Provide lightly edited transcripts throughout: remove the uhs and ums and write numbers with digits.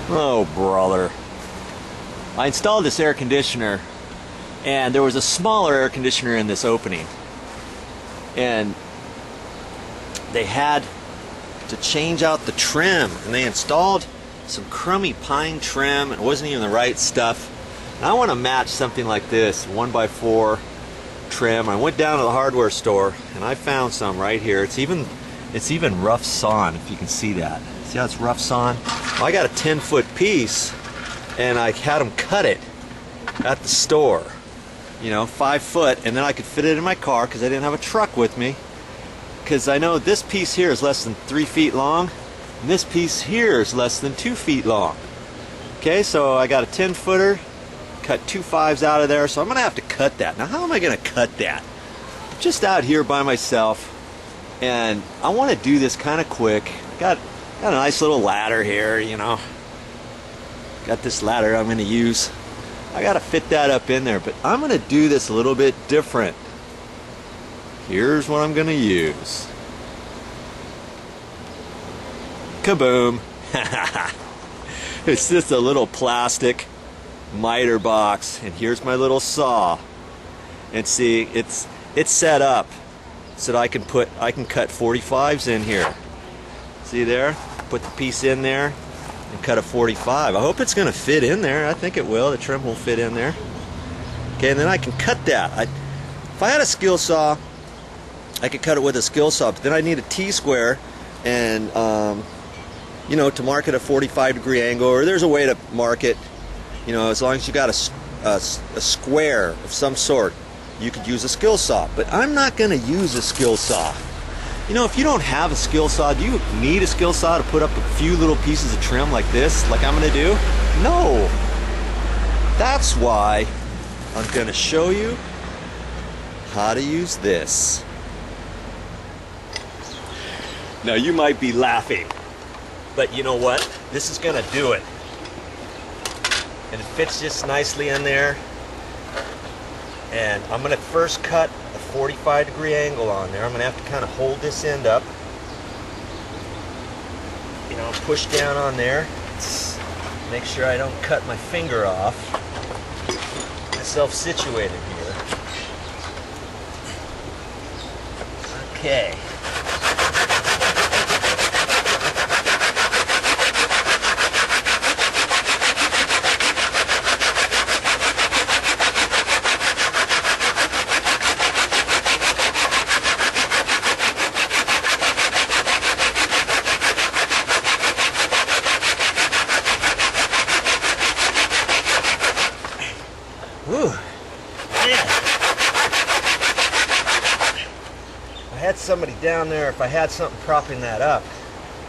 Oh, brother. I installed this air conditioner, and there was a smaller air conditioner in this opening. And they had to change out the trim, and they installed some crummy pine trim. It wasn't even the right stuff. And I want to match something like this, 1x4 trim. I went down to the hardware store, and I found some right here. It's even rough sawn, if you can see that. See how it's rough sawn? Well, I got a 10-foot piece, and I had them cut it at the store. You know, 5 foot, and then I could fit it in my car because I didn't have a truck with me. Because I know this piece here is less than 3 feet long, and this piece here is less than 2 feet long. Okay, so I got a 10-footer, cut 2 5s out of there, so I'm going to have to cut that. Now, how am I going to cut that? I'm just out here by myself, and I want to do this kind of quick. Got a nice little ladder here, you know. Got this ladder I'm going to use. I got to fit that up in there, but I'm going to do this a little bit different. Here's what I'm going to use. Kaboom. It's just a little plastic miter box, and here's my little saw. And see, it's set up so that I can cut 45s in here. See there? Put the piece in there and cut a 45. I hope it's going to fit in there. I think it will. The trim will fit in there. Okay, and then I can cut that. If I had a skill saw, I could cut it with a skill saw, but then I need a T-square and you know, to mark it a 45-degree angle, or there's a way to mark it, you know, as long as you got a square of some sort, you could use a skill saw. But I'm not going to use a skill saw. You know, if you don't have a skill saw, do you need a skill saw to put up a few little pieces of trim like this, like I'm going to do? No. That's why I'm going to show you how to use this. Now, you might be laughing, but you know what? This is going to do it. And it fits just nicely in there. And I'm going to first cut a 45-degree angle on there. I'm going to have to kind of hold this end up. You know, push down on there. Make sure I don't cut my finger off. Get myself situated here. Okay. Whew. Man. If I had somebody down there, if I had something propping that up,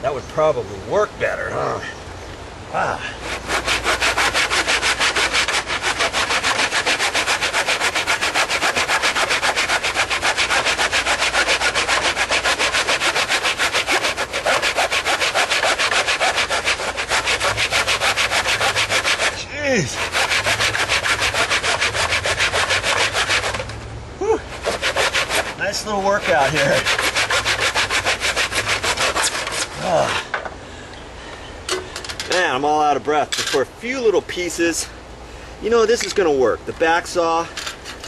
that would probably work better, huh? Ah. Jeez. Nice little workout here. Oh. Man, I'm all out of breath. But for a few little pieces, you know, this is going to work. The back saw,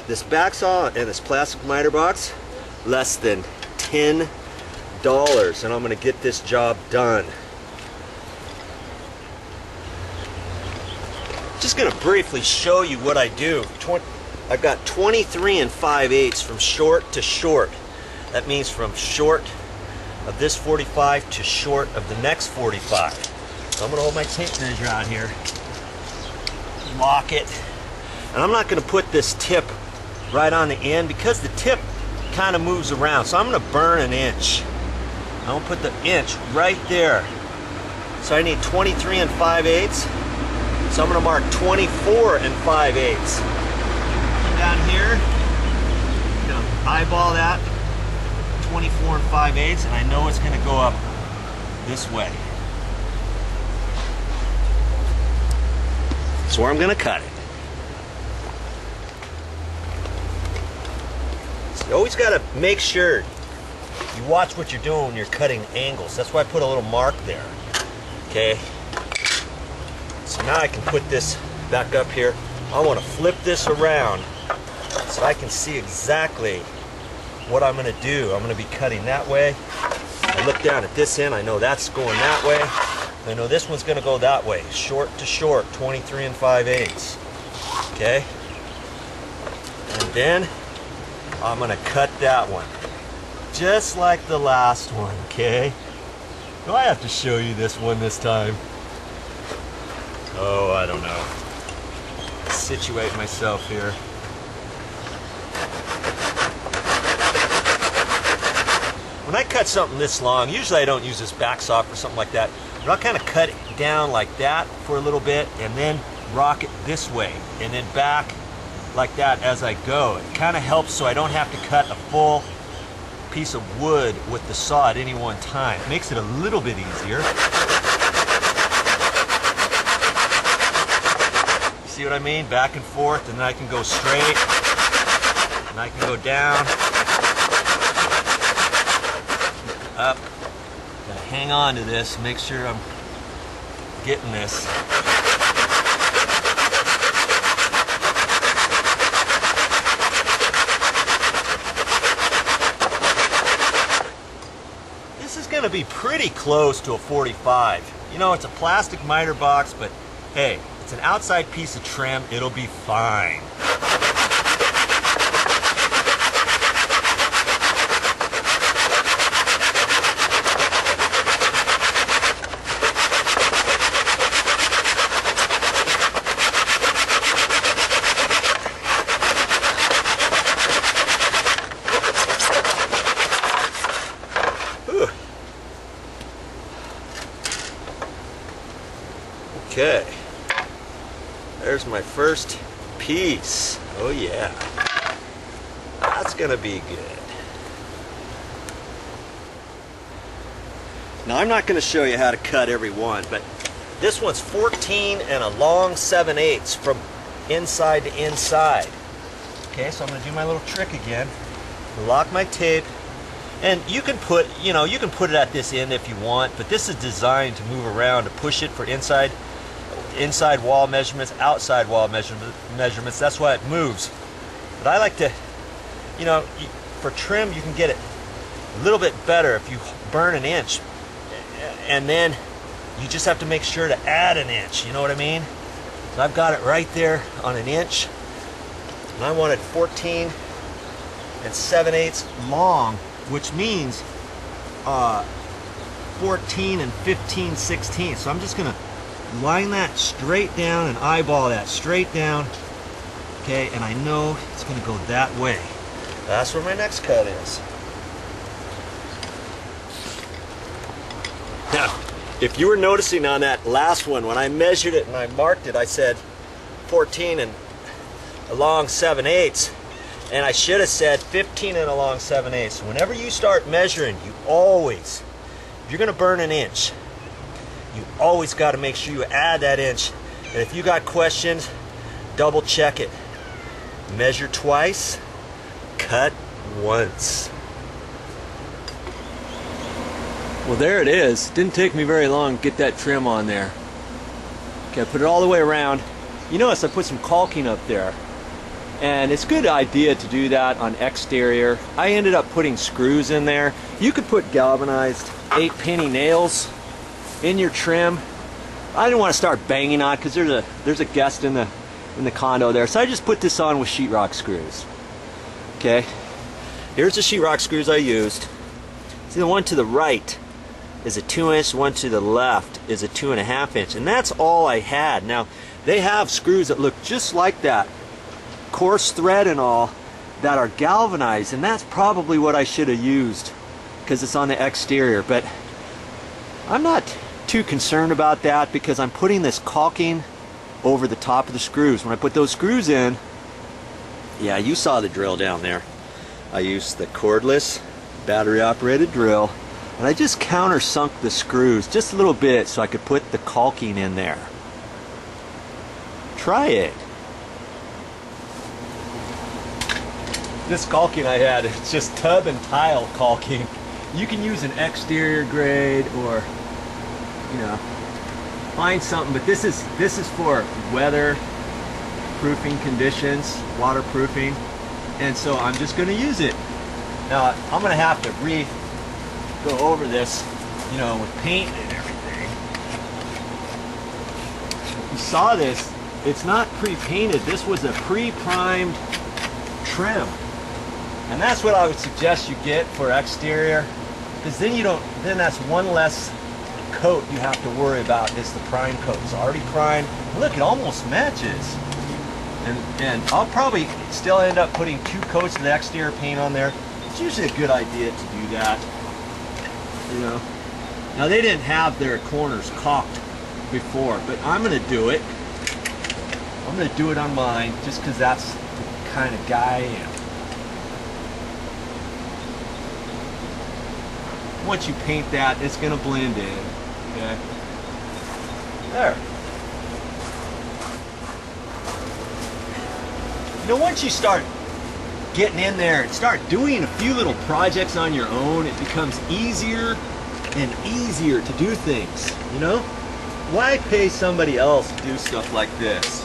this back saw and this plastic miter box, less than $10, and I'm going to get this job done. Just going to briefly show you what I do. I've got 23 5/8 from short to short. That means from short of this 45 to short of the next 45. So I'm going to hold my tape measure out here, lock it, and I'm not going to put this tip right on the end because the tip kind of moves around. So I'm going to burn an inch. I'm going to put the inch right there. So I need 23 5/8. So I'm going to mark 24 5/8. Down here, you know, eyeball that 24 5/8, and I know it's going to go up this way. That's where I'm going to cut it. So you always got to make sure you watch what you're doing when you're cutting angles. That's why I put a little mark there. Okay. So now I can put this back up here. I want to flip this around so I can see exactly what I'm going to do. I'm going to be cutting that way. I look down at this end, I know that's going that way. I know this one's going to go that way, short to short, 23 5/8. Okay? And then I'm going to cut that one, just like the last one, okay? Do I have to show you this one this time? Oh, I don't know. Situate myself here. When I cut something this long, usually I don't use this back saw for something like that, but I'll kind of cut it down like that for a little bit and then rock it this way and then back like that as I go. It kind of helps so I don't have to cut a full piece of wood with the saw at any one time. It makes it a little bit easier. You see what I mean? Back and forth, and then I can go straight and I can go down, up. Gotta hang on to this, make sure I'm getting this. This is gonna be pretty close to a 45. You know, it's a plastic miter box, but hey, it's an outside piece of trim, it'll be fine. Okay, there's my first piece. Oh yeah, that's gonna be good. Now I'm not gonna show you how to cut every one, but this one's 14 and a long 7/8 from inside to inside. Okay, so I'm gonna do my little trick again. Lock my tape, and you can put, you know, you can put it at this end if you want, but this is designed to move around to push it for inside wall measurements, outside wall measurements. That's why it moves. But I like to, you know, for trim you can get it a little bit better if you burn an inch, and then you just have to make sure to add an inch. You know what I mean? So I've got it right there on an inch, and I wanted 14 and 7/8 long, which means 14 and 15/16. So I'm just gonna line that straight down and eyeball that straight down. Okay, and I know it's gonna go that way. That's where my next cut is. Now, if you were noticing on that last one, when I measured it and I marked it, I said 14 and a long 7/8, and I should have said 15 and a long 7/8. Whenever you start measuring, you always, if you're gonna burn an inch, you always got to make sure you add that inch. And if you got questions, double check it. Measure twice, cut once. Well, there it is. Didn't take me very long to get that trim on there. Okay, I put it all the way around. You notice I put some caulking up there. And it's a good idea to do that on exterior. I ended up putting screws in there. You could put galvanized 8-penny nails in your trim. I didn't want to start banging on because there's a guest in the condo there, so I just put this on with sheetrock screws. Okay, here's the sheetrock screws I used. See, the one to the right is a 2-inch, one to the left is a 2.5-inch, and that's all I had. Now they have screws that look just like that, coarse thread and all, that are galvanized, and that's probably what I should have used because it's on the exterior. But I'm not too concerned about that because I'm putting this caulking over the top of the screws. When I put those screws in, yeah, you saw the drill down there. I used the cordless battery operated drill, and I just countersunk the screws just a little bit so I could put the caulking in there. Try it. This caulking I had, it's just tub and tile caulking. You can use an exterior grade or, you know, find something, but this is for weather proofing conditions, waterproofing, and so I'm just going to use it. Now I'm going to have to go over this, you know, with paint and everything. You saw this, it's not pre-painted. This was a pre-primed trim, and that's what I would suggest you get for exterior, because then then that's one less coat you have to worry about. Is the prime coat. It's already primed. Look, it almost matches. And I'll probably still end up putting 2 coats of the exterior paint on there. It's usually a good idea to do that, you know. Now they didn't have their corners caulked before, but I'm going to do it. I'm going to do it on mine just because that's the kind of guy I am. Once you paint that, it's going to blend in. Okay. There. You know, once you start getting in there and start doing a few little projects on your own, it becomes easier and easier to do things, you know? Why pay somebody else to do stuff like this?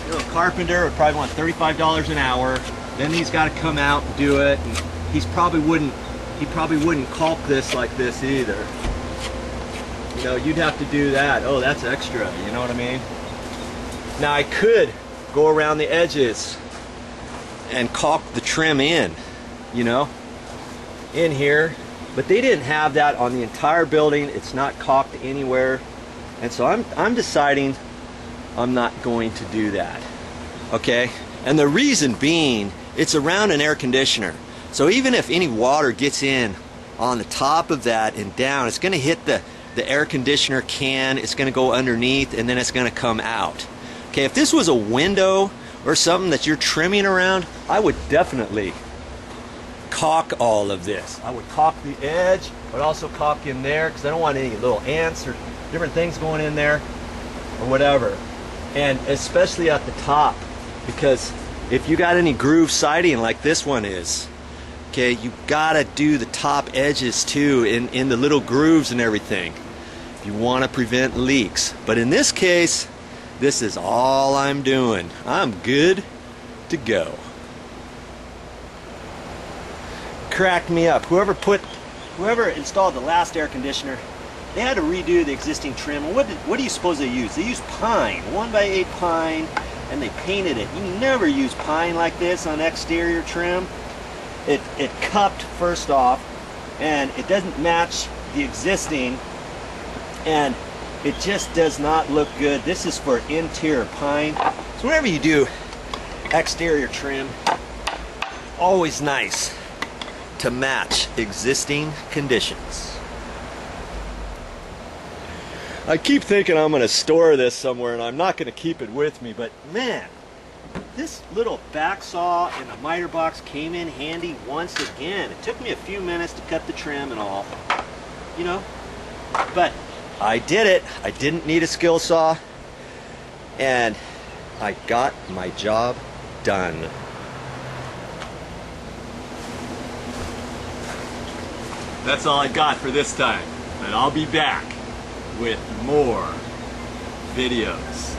You know, a carpenter would probably want $35 an hour, then he's got to come out and do it, and he probably wouldn't caulk this like this either. You know, you'd have to do that. Oh, that's extra, you know what I mean? Now I could go around the edges and caulk the trim in, you know, in here, but they didn't have that on the entire building. It's not caulked anywhere, and so I'm deciding I'm not going to do that. Okay, and the reason being, it's around an air conditioner, so even if any water gets in on the top of that and down, it's going to hit the air conditioner can, it's going to go underneath, and then it's going to come out. Okay, if this was a window or something that you're trimming around, I would definitely caulk all of this. I would caulk the edge, but also caulk in there, because I don't want any little ants or different things going in there or whatever. And especially at the top, because if you got any groove siding like this one is, okay, you gotta do the top edges too, in the little grooves and everything, if you want to prevent leaks. But in this case, this is all I'm doing. I'm good to go. Cracked me up. Whoever installed the last air conditioner, they had to redo the existing trim. And what do you suppose they used? They used pine, 1x8 pine, and they painted it. You never use pine like this on exterior trim. It cupped first off, and it doesn't match the existing, and it just does not look good. This is for interior pine. So whenever you do exterior trim, always nice to match existing conditions. I keep thinking I'm going to store this somewhere, and I'm not going to keep it with me, but man, this little back saw and the miter box came in handy once again. It took me a few minutes to cut the trim and all, you know, but I did it. I didn't need a skill saw, and I got my job done. That's all I got for this time, but I'll be back with more videos.